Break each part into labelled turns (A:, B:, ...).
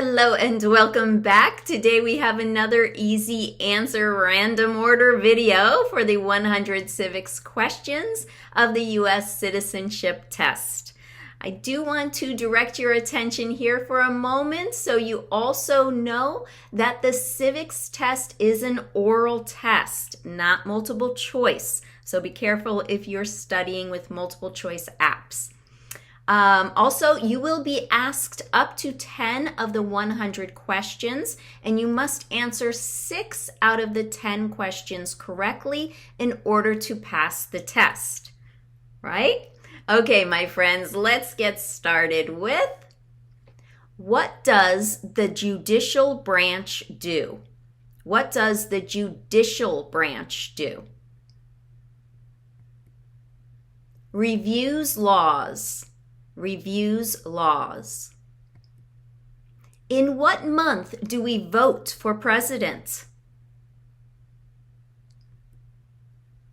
A: Hello and welcome back. Today we have another easy answer random order video for the 100 civics questions of the U.S. citizenship test. I do want to direct your attention here for a moment so you also know that the civics test is an oral test, not multiple choice. So be careful if you're studying with multiple choice apps. Also, you will be asked up to 10 of the 100 questions, and you must answer 6 out of the 10 questions correctly in order to pass the test, right? Okay, my friends, let's get started with what does the judicial branch do? What does the judicial branch do? Reviews laws. Reviews laws. In what month do we vote for president?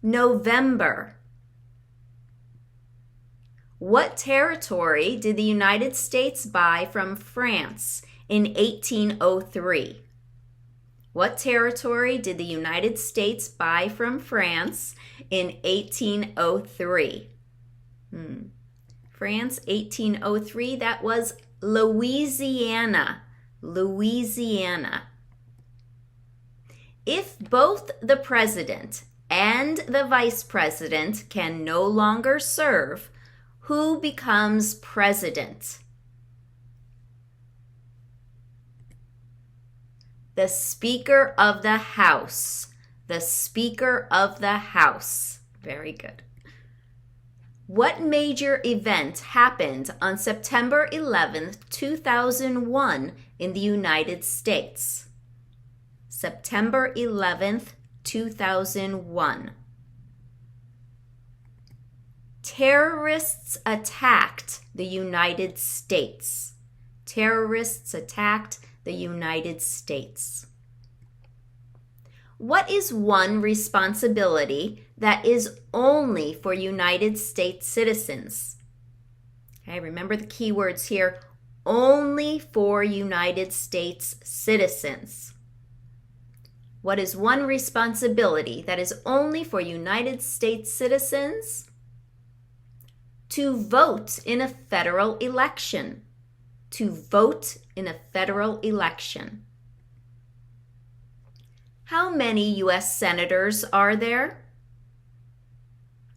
A: November. What territory did the United States buy from France in 1803? What territory did the United States buy from France in 1803? France, 1803, that was Louisiana. Louisiana. If both the president and the vice president can no longer serve, who becomes president? The Speaker of the House. The Speaker of the House. Very good. What major event happened on September 11th, 2001 in the United States? September 11th, 2001. Terrorists attacked the United States. Terrorists attacked the United States. What is one responsibility that is only for United States citizens? Okay, remember the key words here, only for United States citizens. What is one responsibility that is only for United States citizens? To vote in a federal election. To vote in a federal election. How many U.S. senators are there?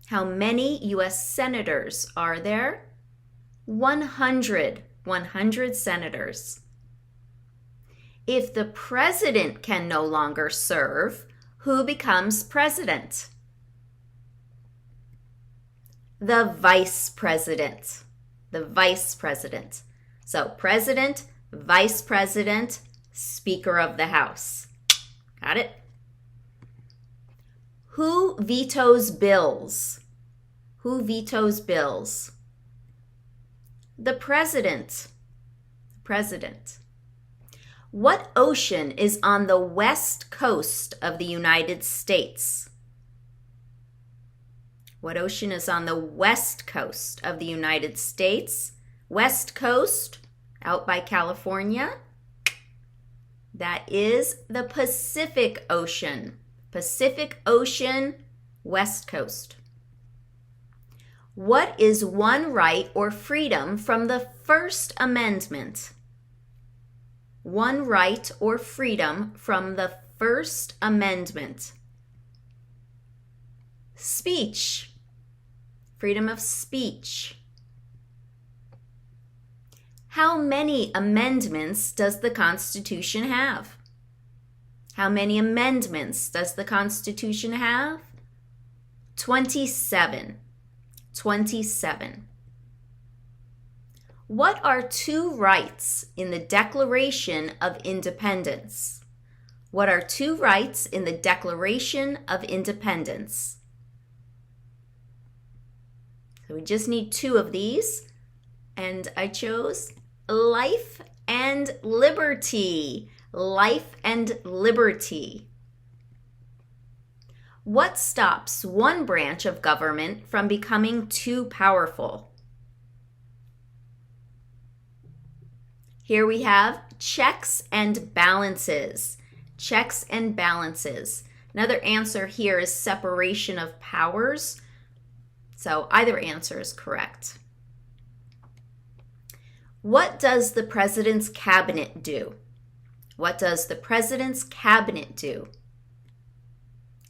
A: How many U.S. senators are there? 100. 100 senators. If the president can no longer serve, who becomes president? The vice president. The vice president. So president, vice president, Speaker of the House. Got it? Who vetoes bills? Who vetoes bills? The president. The president. What ocean is on the west coast of the United States? What ocean is on the west coast of the United States? West coast, out by California. That is the Pacific Ocean. Pacific Ocean, west coast. What is one right or freedom from the First Amendment? One right or freedom from the First Amendment. Speech. Freedom of speech. How many amendments does the Constitution have? How many amendments does the Constitution have? 27. 27. What are two rights in the Declaration of Independence? What are two rights in the Declaration of Independence? So we just need 2 of these, and I chose life and liberty. Life and liberty. What stops one branch of government from becoming too powerful? Here we have checks and balances. Checks and balances. Another answer here is separation of powers. So either answer is correct. What does the president's cabinet do? What does the president's cabinet do?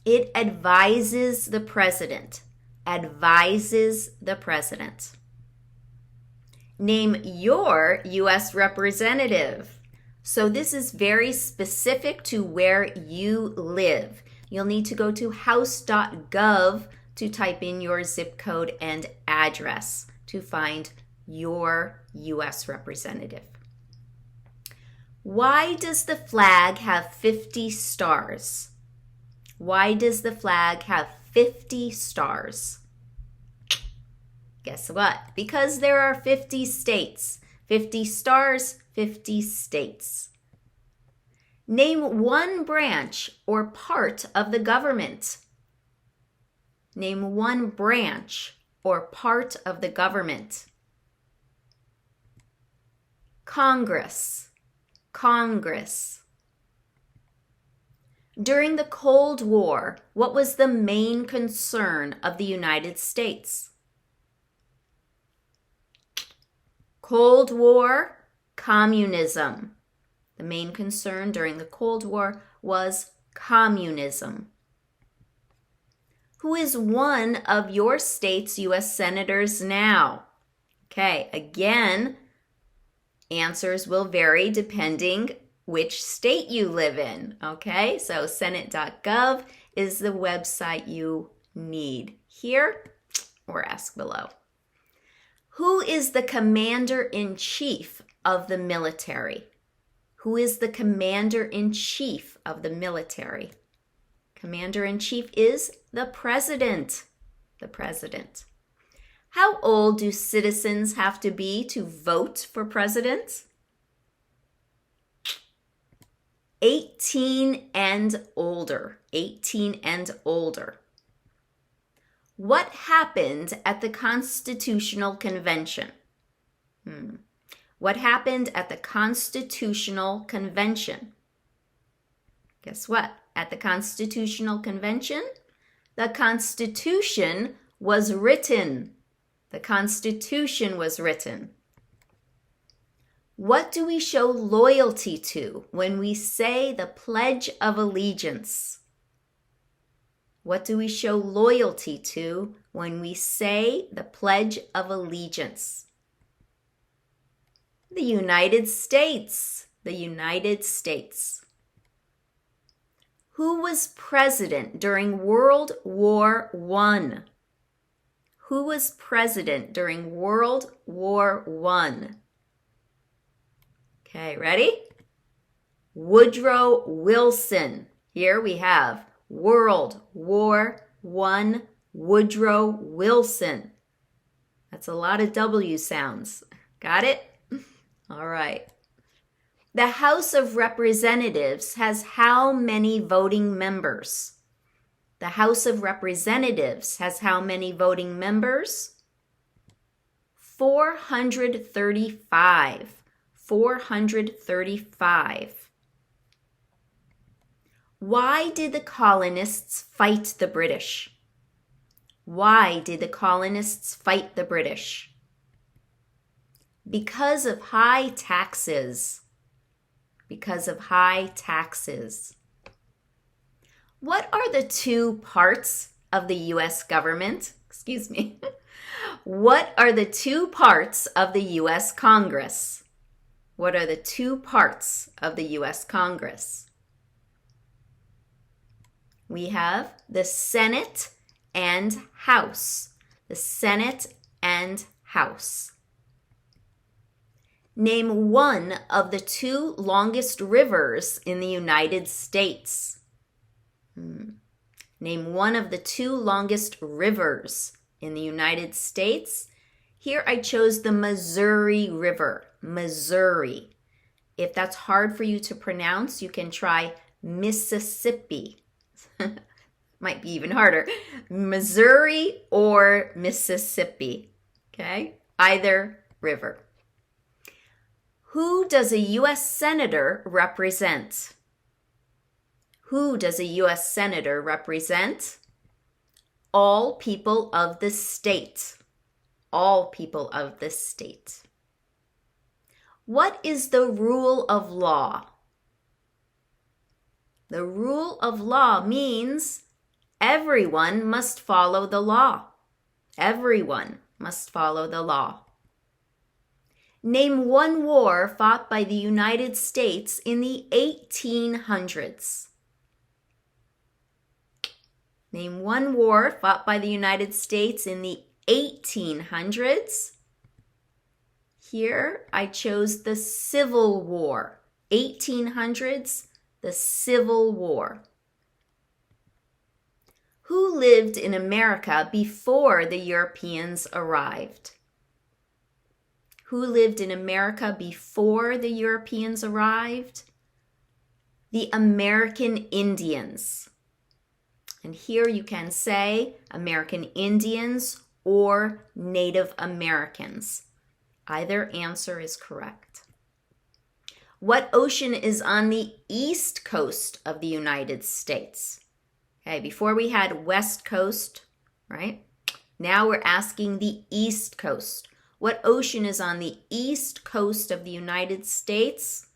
A: It advises the president. Advises the president. Name your U.S. representative. So this is very specific to where you live. You'll need to go to house.gov to type in your zip code and address to find your U.S. representative. Why does the flag have 50 stars? Why does the flag have 50 stars? Guess what? Because there are 50 states. 50 stars, 50 states. Name one branch or part of the government. Name one branch or part of the government. Congress. Congress. During the Cold War, what was the main concern of the United States? Cold War, communism. The main concern during the Cold War was communism. Who is one of your state's U.S. senators now? Okay, again, answers will vary depending which state you live in. Okay, so senate.gov is the website you need here or ask below. Who is the commander-in-chief of the military? Who is the commander-in-chief of the military? Commander-in-chief is the president. The president. How old do citizens have to be to vote for president? 18 and older. 18 and older. What happened at the Constitutional Convention? What happened at the Constitutional Convention? Guess what? At the Constitutional Convention, the Constitution was written. The Constitution was written. What do we show loyalty to when we say the Pledge of Allegiance? What do we show loyalty to when we say the Pledge of Allegiance? The United States. The United States. Who was president during World War I? Who was president during World War I? Okay, ready? Woodrow Wilson. Here we have World War I, Woodrow Wilson. That's a lot of W sounds. Got it? All right. The House of Representatives has how many voting members? The House of Representatives has how many voting members? 435. 435. Why did the colonists fight the British? Why did the colonists fight the British? Because of high taxes. Because of high taxes. What are the two parts of the U.S. government? Excuse me. What are the two parts of the U.S. Congress? What are the two parts of the U.S. Congress? We have the Senate and House. The Senate and House. Name one of the two longest rivers in the United States. Name one of the two longest rivers in the United States. Here I chose the Missouri River. Missouri. If that's hard for you to pronounce, you can try Mississippi. Might be even harder. Missouri or Mississippi. Okay? Either river. Who does a U.S. Senator represent? Who does a U.S. Senator represent? All people of the state. All people of the state. What is the rule of law? The rule of law means everyone must follow the law. Everyone must follow the law. Name one war fought by the United States in the 1800s. Name one war fought by the United States in the 1800s. Here I chose the Civil War. 1800s, the Civil War. Who lived in America before the Europeans arrived? Who lived in America before the Europeans arrived? The American Indians. And here you can say American Indians or Native Americans. Either answer is correct. What ocean is on the east coast of the United States? Okay, before we had West Coast, right? Now we're asking the East Coast. What ocean is on the east coast of the United States?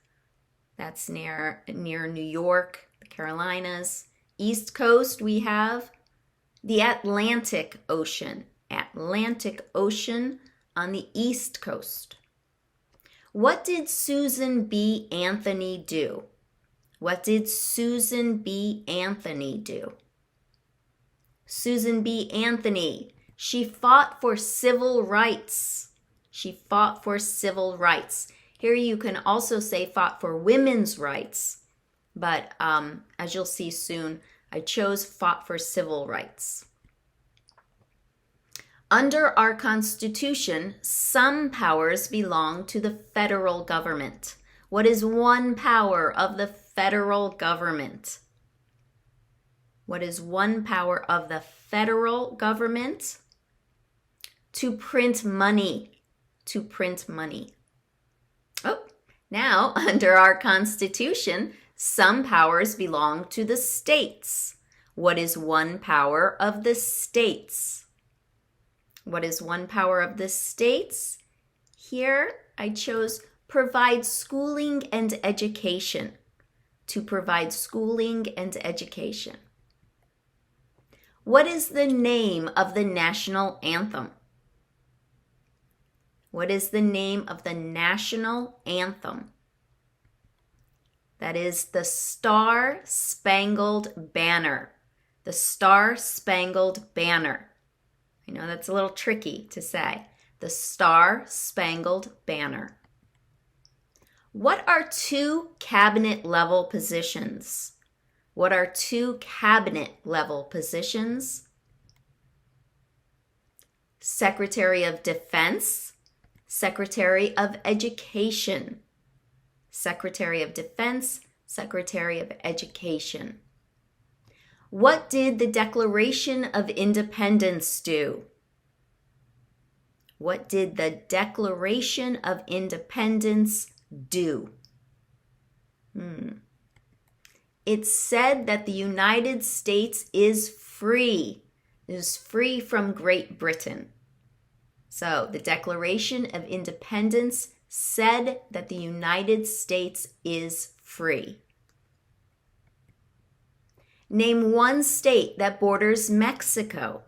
A: That's near New York, the Carolinas. East Coast, we have the Atlantic Ocean. Atlantic Ocean on the East Coast. What did Susan B. Anthony do? What did Susan B. Anthony do? Susan B. Anthony, she fought for civil rights. She fought for civil rights. Here you can also say fought for women's rights, but as you'll see soon, I chose fought for civil rights. Under our Constitution, some powers belong to the federal government. What is one power of the federal government? What is one power of the federal government? To print money. To print money. Oh, now under our Constitution, some powers belong to the states. What is one power of the states? What is one power of the states? Here I chose provide schooling and education. To provide schooling and education. What is the name of the national anthem? What is the name of the national anthem? That is the Star-Spangled Banner. The Star-Spangled Banner. I know that's a little tricky to say. The Star-Spangled Banner. What are two cabinet level positions? What are two cabinet level positions? Secretary of Defense, Secretary of Education. Secretary of Defense, Secretary of Education. What did the Declaration of Independence do? What did the Declaration of Independence do? It said that the United States is free. It is free from Great Britain. So the Declaration of Independence said that the United States is free. Name one state that borders Mexico.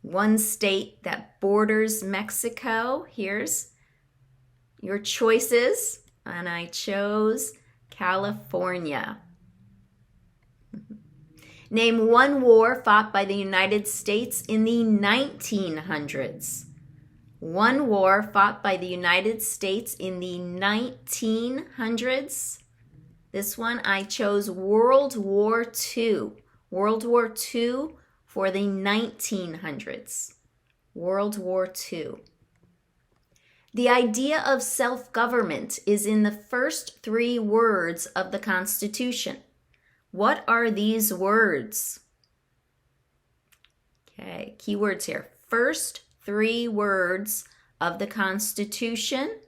A: One state that borders Mexico. Here's your choices, and I chose California. Name one war fought by the United States in the 1900s. One war fought by the United States in the 1900s. This one I chose World War II. World War II for the 1900s. World War II. The idea of self-government is in the first three words of the Constitution. What are these words? Okay, keywords here. First three words of the Constitution.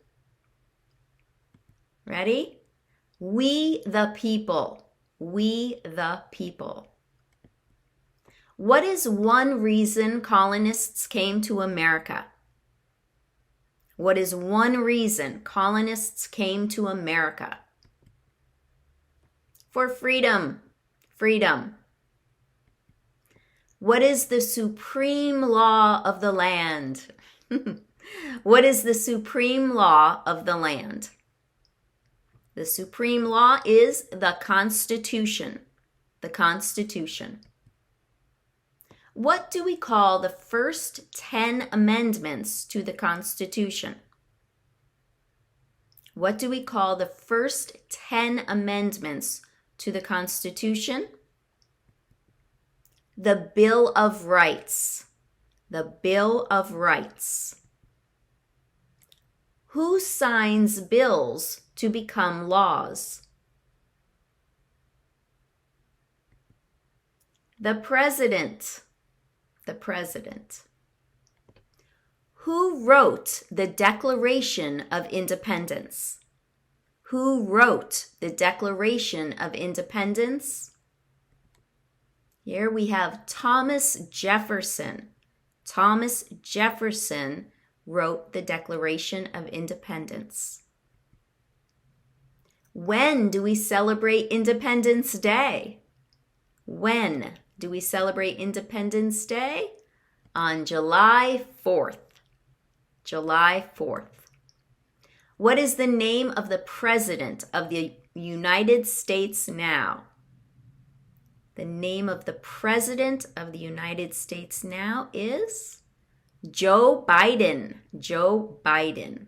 A: Ready? We the people. We the people. What is one reason colonists came to America? What is one reason colonists came to America? For freedom. Freedom. What is the supreme law of the land? What is the supreme law of the land? The supreme law is the Constitution. The Constitution. What do we call the first 10 amendments to the Constitution? What do we call the first 10 amendments to the Constitution? The Bill of Rights. The Bill of Rights. Who signs bills to become laws? The President. The President. Who wrote the Declaration of Independence? Who wrote the Declaration of Independence? Here we have Thomas Jefferson. Thomas Jefferson wrote the Declaration of Independence. When do we celebrate Independence Day? When do we celebrate Independence Day? On July 4th. July 4th. What is the name of the President of the United States now? The name of the President of the United States now is Joe Biden. Joe Biden.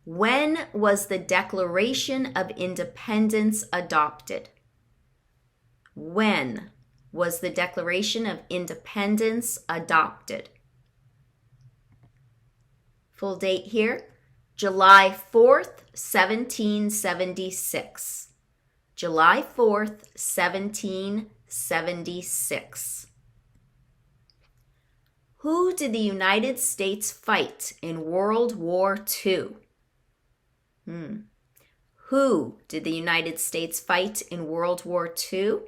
A: When was the Declaration of Independence adopted? When was the Declaration of Independence adopted? Full date here, July 4th, 1776. July 4th, 1776. Who did the United States fight in World War II? Who did the United States fight in World War II?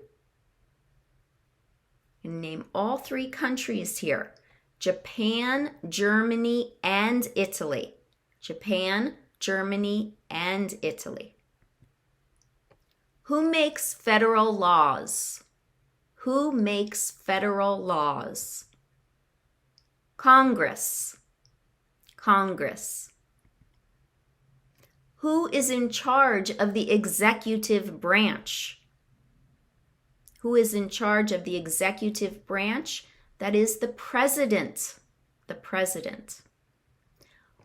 A: And name all three countries here. Japan, Germany, and Italy. Japan, Germany, and Italy. Who makes federal laws? Who makes federal laws? Congress. Congress. Who is in charge of the executive branch? Who is in charge of the executive branch? That is the president. The president.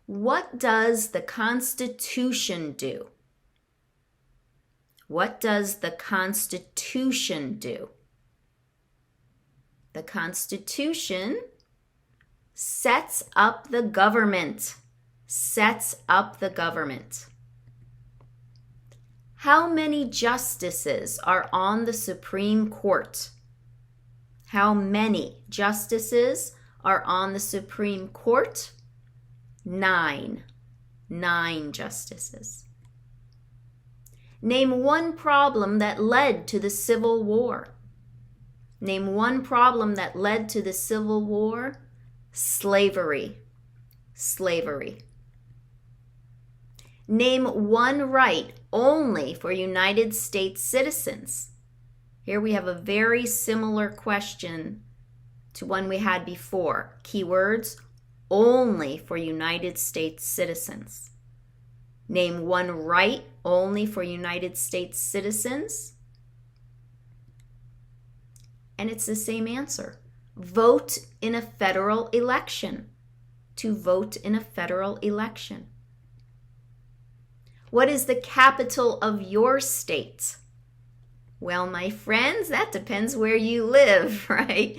A: What does the Constitution do? What does the Constitution do? The Constitution sets up the government. Sets up the government. How many justices are on the Supreme Court? How many justices are on the Supreme Court? 9. 9 justices. Name one problem that led to the Civil War. Name one problem that led to the Civil War. Slavery. Slavery. Name one right only for United States citizens. Here we have a very similar question to one we had before. Keywords, only for United States citizens. Name one right only for United States citizens. And it's the same answer. Vote in a federal election. To vote in a federal election. What is the capital of your state? Well, my friends, that depends where you live, right?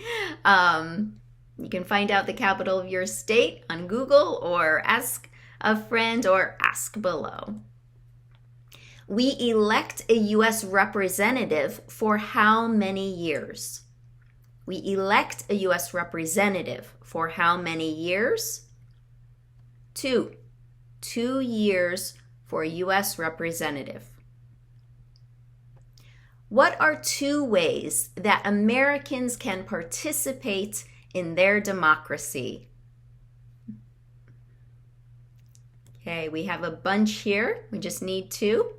A: You can find out the capital of your state on Google or ask a friend or ask below. We elect a U.S. representative for how many years? We elect a U.S. representative for how many years? 2. 2 years for a U.S. representative. What are 2 ways that Americans can participate in their democracy? Okay, we have a bunch here. We just need 2.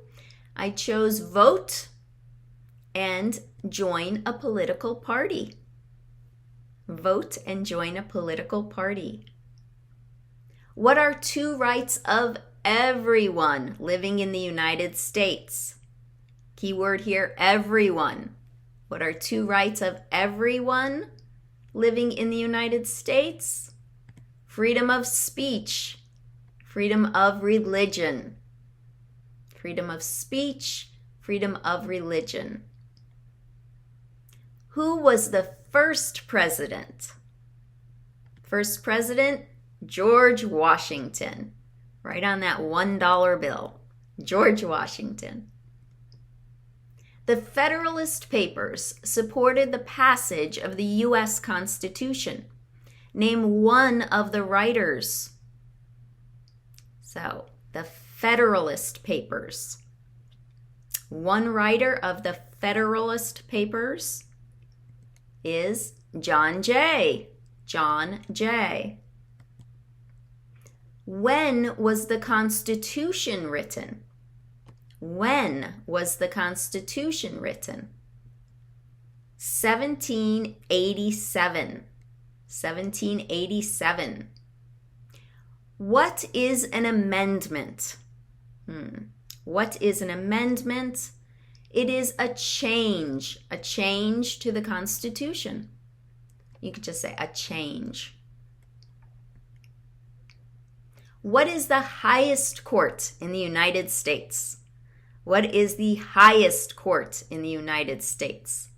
A: I chose vote and join a political party. Vote and join a political party. What are 2 rights of everyone living in the United States? Keyword here, everyone. What are 2 rights of everyone living in the United States? Freedom of speech, freedom of religion. Freedom of speech, freedom of religion. Who was the first president? First president, George Washington. Right on that $1 bill. George Washington. The Federalist Papers supported the passage of the U.S. Constitution. Name one of the writers. So, the Federalist Papers. One writer of the Federalist Papers is John Jay. John Jay. When was the Constitution written? When was the Constitution written? 1787. 1787. What is an amendment? What is an amendment? It is a change to the Constitution. You could just say a change. What is the highest court in the United States? What is the highest court in the United States?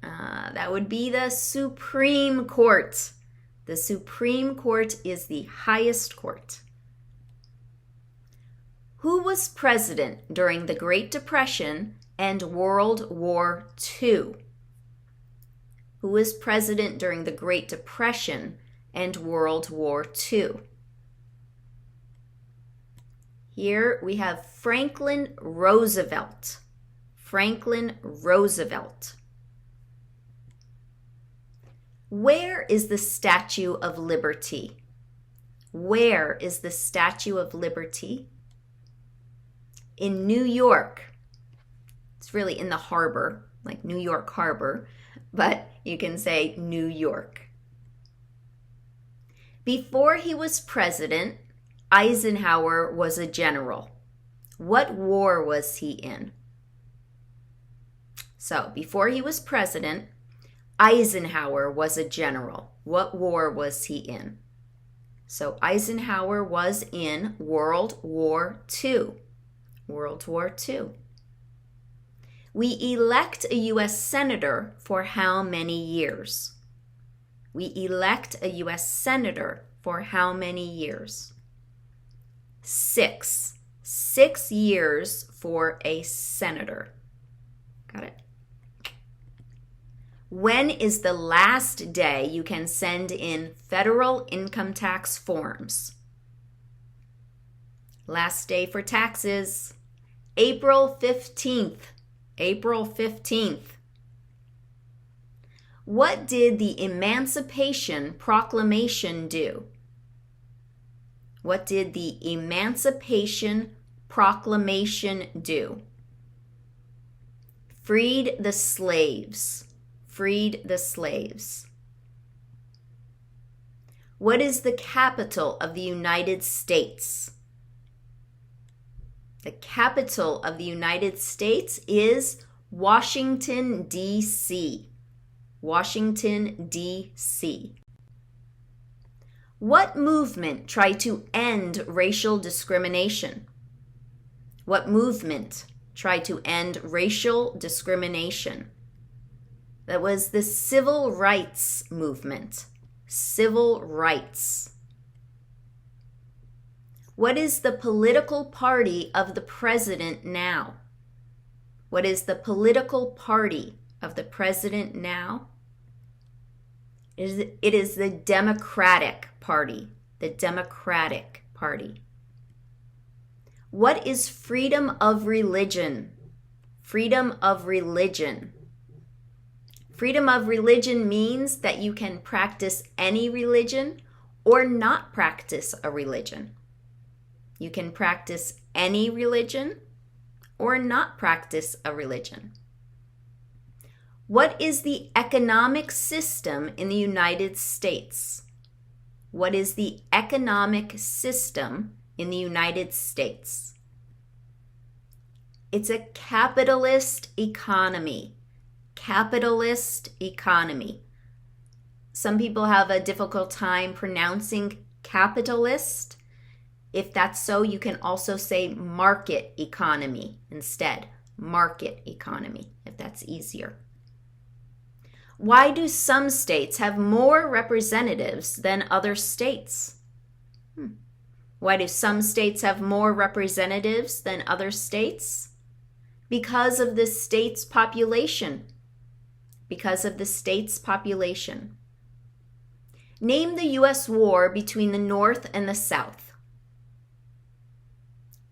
A: That would be the Supreme Court. The Supreme Court is the highest court. Who was president during the Great Depression and World War II? Who was president during the Great Depression and World War II? Here we have Franklin Roosevelt. Franklin Roosevelt. Where is the Statue of Liberty? Where is the Statue of Liberty? In New York. It's really in the harbor, like New York Harbor, but you can say New York. Before he was president, Eisenhower was a general. What war was he in? So, before he was president, Eisenhower was a general. What war was he in? So, Eisenhower was in World War II. World War II. We elect a U.S. Senator for how many years? We elect a U.S. Senator for how many years? 6. 6 years for a senator. Got it? When is the last day you can send in federal income tax forms? Last day for taxes, April 15th. April 15th. What did the Emancipation Proclamation do? What did the Emancipation Proclamation do? Freed the slaves. Freed the slaves. What is the capital of the United States? The capital of the United States is Washington, D.C. Washington, D.C. What movement tried to end racial discrimination? What movement tried to end racial discrimination? That was the Civil Rights Movement. Civil rights. What is the political party of the president now? What is the political party of the president now? It is the Democratic Party. The Democratic Party. What is freedom of religion? Freedom of religion. Freedom of religion means that you can practice any religion or not practice a religion. You can practice any religion or not practice a religion. What is the economic system in the United States? What is the economic system in the United States? It's a capitalist economy. Capitalist economy. Some people have a difficult time pronouncing capitalist. If that's so, you can also say market economy instead. Market economy, if that's easier. Why do some states have more representatives than other states? Why do some states have more representatives than other states? Because of the state's population. Because of the state's population. Name the U.S. war between the North and the South.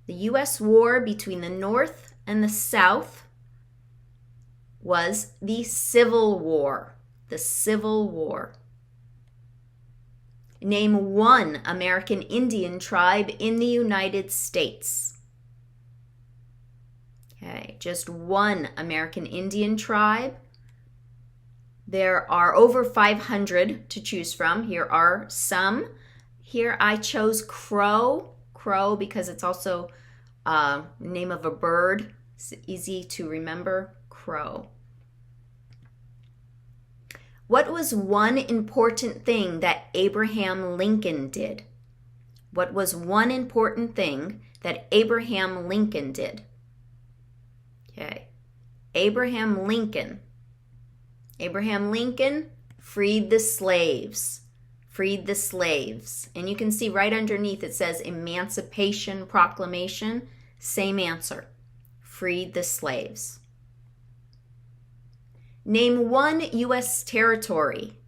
A: The U.S. war between the North and the South was the Civil War. The Civil War. Name one American Indian tribe in the United States. Okay, just one American Indian tribe. There are over 500 to choose from. Here are some. Here I chose Crow. Crow because it's also the name of a bird. It's easy to remember. Crow. What was one important thing that Abraham Lincoln did? What was one important thing that Abraham Lincoln did? Okay. Abraham Lincoln. Abraham Lincoln freed the slaves. Freed the slaves. And you can see right underneath it says Emancipation Proclamation. Same answer. Freed the slaves. Name one U.S. territory.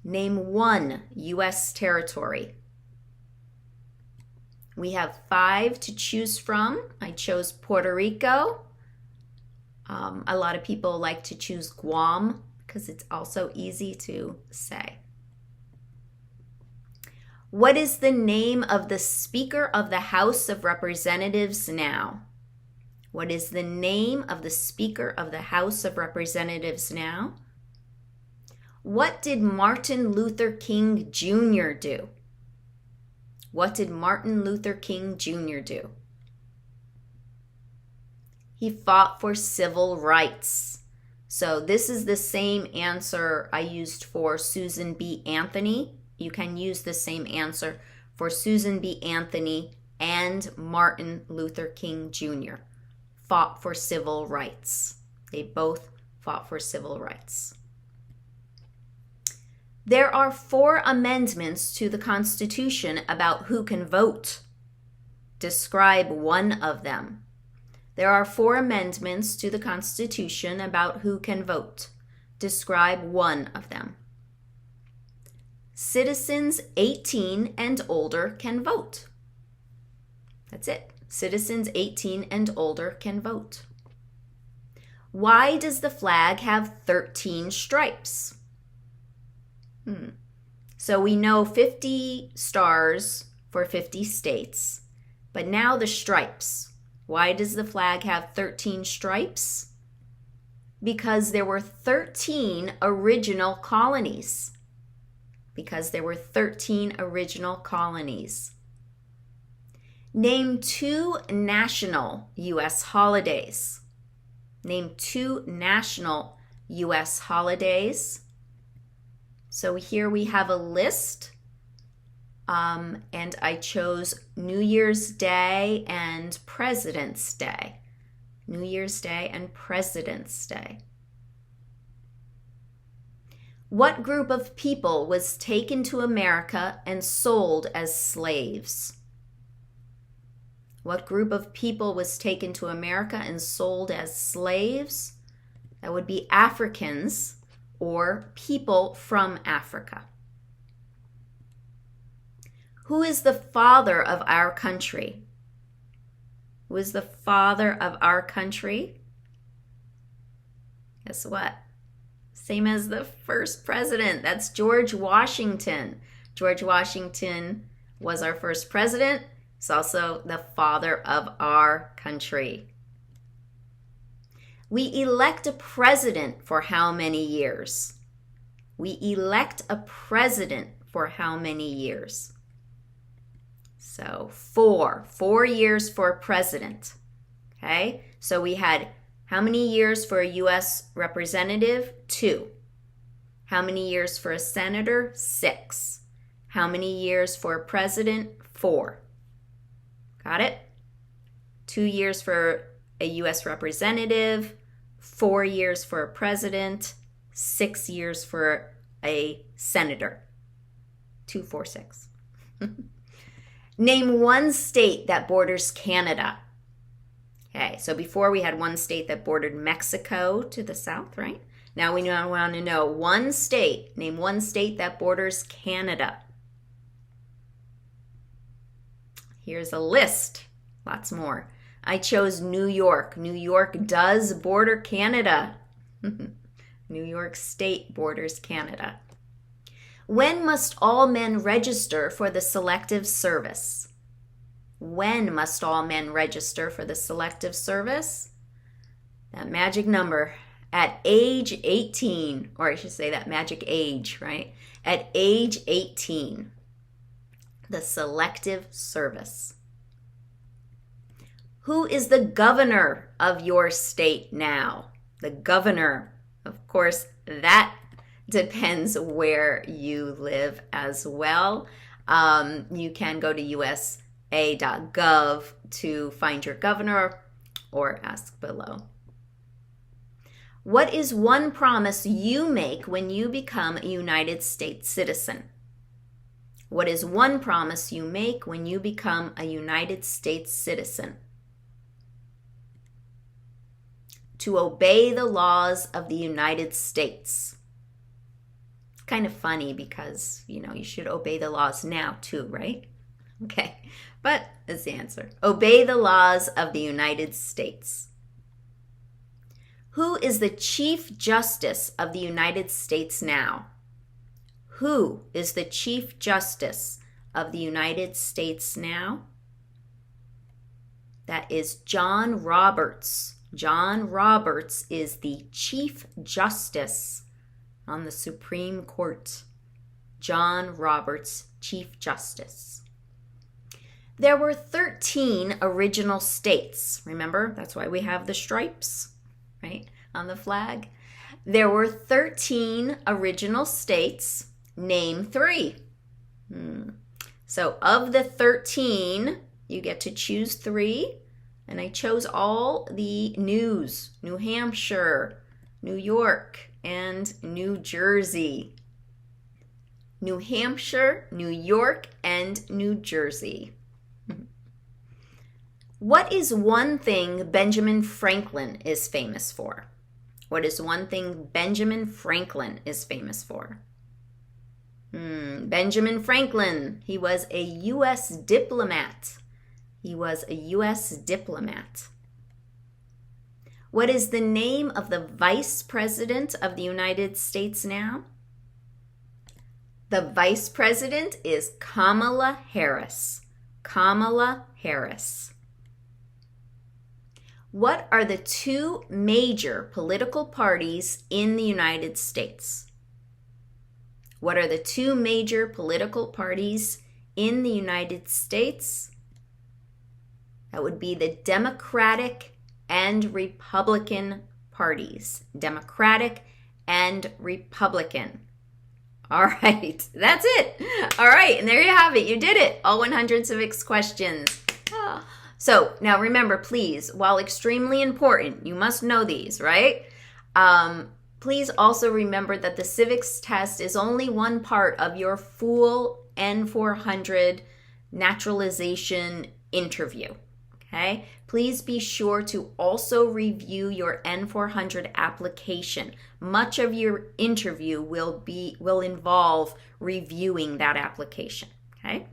A: Name one U.S. territory. We have 5 to choose from. I chose Puerto Rico. A lot of people like to choose Guam because it's also easy to say. What is the name of the Speaker of the House of Representatives now? What is the name of the Speaker of the House of Representatives now? What did Martin Luther King Jr. do? What did Martin Luther King Jr. do? He fought for civil rights. So this is the same answer I used for Susan B. Anthony. You can use the same answer for Susan B. Anthony and Martin Luther King Jr. Fought for civil rights. They both fought for civil rights. There are 4 amendments to the Constitution about who can vote. Describe one of them. There are 4 amendments to the Constitution about who can vote. Describe one of them. Citizens 18 and older can vote. That's it. Citizens 18 and older can vote. Why does the flag have 13 stripes? So we know 50 stars for 50 states, but now the stripes. Why does the flag have 13 stripes? Because there were 13 original colonies. Because there were 13 original colonies. Name 2 national U.S. holidays. Name 2 national U.S. holidays. So here we have a list. And I chose New Year's Day and President's Day. New Year's Day and President's Day. What group of people was taken to America and sold as slaves? What group of people was taken to America and sold as slaves? That would be Africans or people from Africa. Who is the father of our country? Who is the father of our country? Guess what? Same as the first president. That's George Washington. George Washington was our first president. He's also the father of our country. We elect a president for how many years? We elect a president for how many years? So 4 years for a president. Okay, so we had how many years for a U.S. representative? 2. How many years for a senator? 6. How many years for a president? 4. Got it? 2 years for a U.S. representative, 4 years for a president, 6 years for a senator. 2, 4, 6. Name one state that borders Canada. Okay, so before we had one state that bordered Mexico to the south, right? Now we want to know one state. Name one state that borders Canada. Here's a list. Lots more. I chose New York. New York does border Canada. New York State borders Canada. When must all men register for the selective service? When must all men register for the selective service? That magic number. At age 18, or I should say that magic age, right? At age 18, the selective service. Who is the governor of your state now? The governor. Of course, that depends where you live as well. You can go to usa.gov to find your governor or ask below. What is one promise you make when you become a United States citizen? What is one promise you make when you become a United States citizen? To obey the laws of the United States. Kind of funny because, you should obey the laws now too, right? Okay, but that's the answer. Obey the laws of the United States. Who is the Chief Justice of the United States now? Who is the Chief Justice of the United States now? That is John Roberts. John Roberts is the Chief Justice on the Supreme Court. John Roberts, Chief Justice. There were 13 original states. Remember, that's why we have the stripes, right, on the flag. There were 13 original states. Name 3. So of the 13, you get to choose 3. And I chose all the news. New Hampshire, New York, and New Jersey. New Hampshire, New York, and New Jersey. What is one thing Benjamin Franklin is famous for? What is one thing Benjamin Franklin is famous for? Benjamin Franklin, he was a U.S. diplomat. He was a U.S. diplomat. What is the name of the Vice President of the United States now? The Vice President is Kamala Harris. Kamala Harris. What are the 2 major political parties in the United States? What are the 2 major political parties in the United States? That would be the Democratic and Republican parties. Democratic and Republican. All right, that's it. All right, and there you have it. You did it. All 100 civics questions. So now remember, please, while extremely important, you must know these, right? Please also remember that the civics test is only one part of your full N400 naturalization interview. Okay, please be sure to also review your N400 application. Much of your interview will involve reviewing that application. Okay,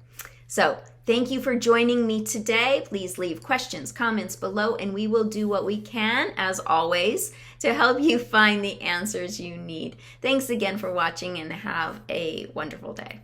A: So thank you for joining me today. Please leave questions, comments below, and we will do what we can, as always, to help you find the answers you need. Thanks again for watching, and have a wonderful day.